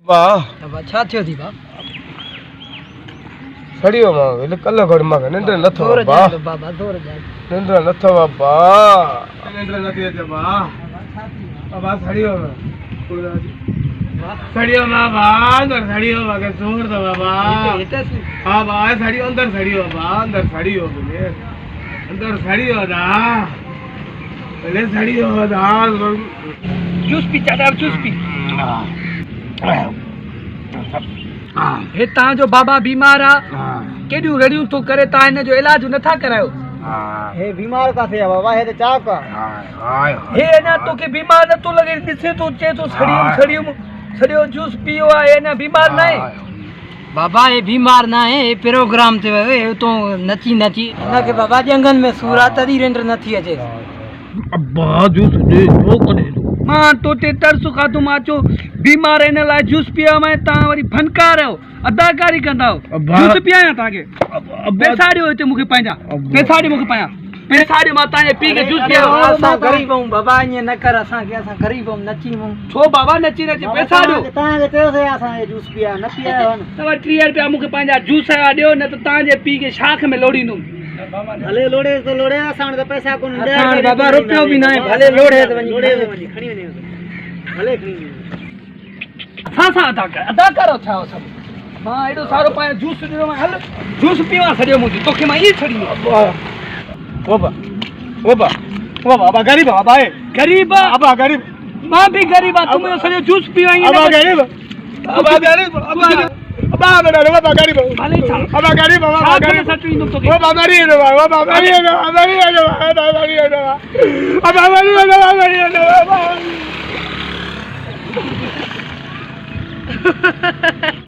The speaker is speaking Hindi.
वाह अब छा थियो थी बा सड़ियो मां એટલે કલ્લો ઘડ માં નિંદ્ર નથો બા बाबा दूर जा નિંદ્ર નથો બા નિંદ્ર નથી છે બા બા સड़ियो માં બા અંદર સड़ियो માં કે જોર દો બાબા હા બા સड़ियो અંદર સड़ियो બા અંદર સड़ियो બોલે અંદર સड़ियो દા એટલે સड़ियो દા जूस पी चाचा जूस पी हे ता जो बाबा बीमार आ केडियो रड़ियो तो करे ता इन जो इलाज नथा करायो हे बीमार का थे बाबा हे तो चाक का हे ना तो के बीमार न तो लगे दिसे तो चे तो सड़ियो जूस पियो आ ए ना बीमार ना है बाबा ये बीमार ना है ये प्रोग्राम थे वे तो नची ना के बाबा जंगल में सूरा तदी रेंडर नथी अचे अब्बा जूस दे तो कदे मां तो ते तरसु खातो माचो बीमार इन ला जूस पिया मैं ता वरी फनकार हो अदाकारी कंदा हो जूस पिया ता के बेसाड़ियो इते मुके पांजा बेसाड़ी मुके पाया बेसाड़ी माता ने पी के जूस पिया असा गरीब हूं बाबा ये न कर असा के असा गरीब हूं नची हूं छो बाबा नची बेसाड़ियो ता के ते से असा ये जूस पिया न पिया हो तवा 30 रुपया मुके पांजा जूस आ दियो न तो ता जे पी के शाख में लोड़ी नु भले लोड़े तो लोड़े आसान तो पैसा कोन दे बाबा रुपयो भी ना भले लोड़े तो लोड़े वनी खणी ने भले खणी सा अदा करो था सब मां एडो सारो पाए जूस दिनो मैं हल जूस पीवा सडियो मुजी तोखे मां ई छड़ी बाबा बाबा गरीब बाबा है गरीब बाबा गरीब मां भी गरीब आ तुम सडियो जूस पीवाएंगे बाबा गरीब बाबा गरीब बाबा बेटा बाबा गरीब भले चल बाबा गरीब बाबा गरीब सटवी तुम तो बाबा गरीब बाबा गरीब बाबा गरीब बाबा गरीब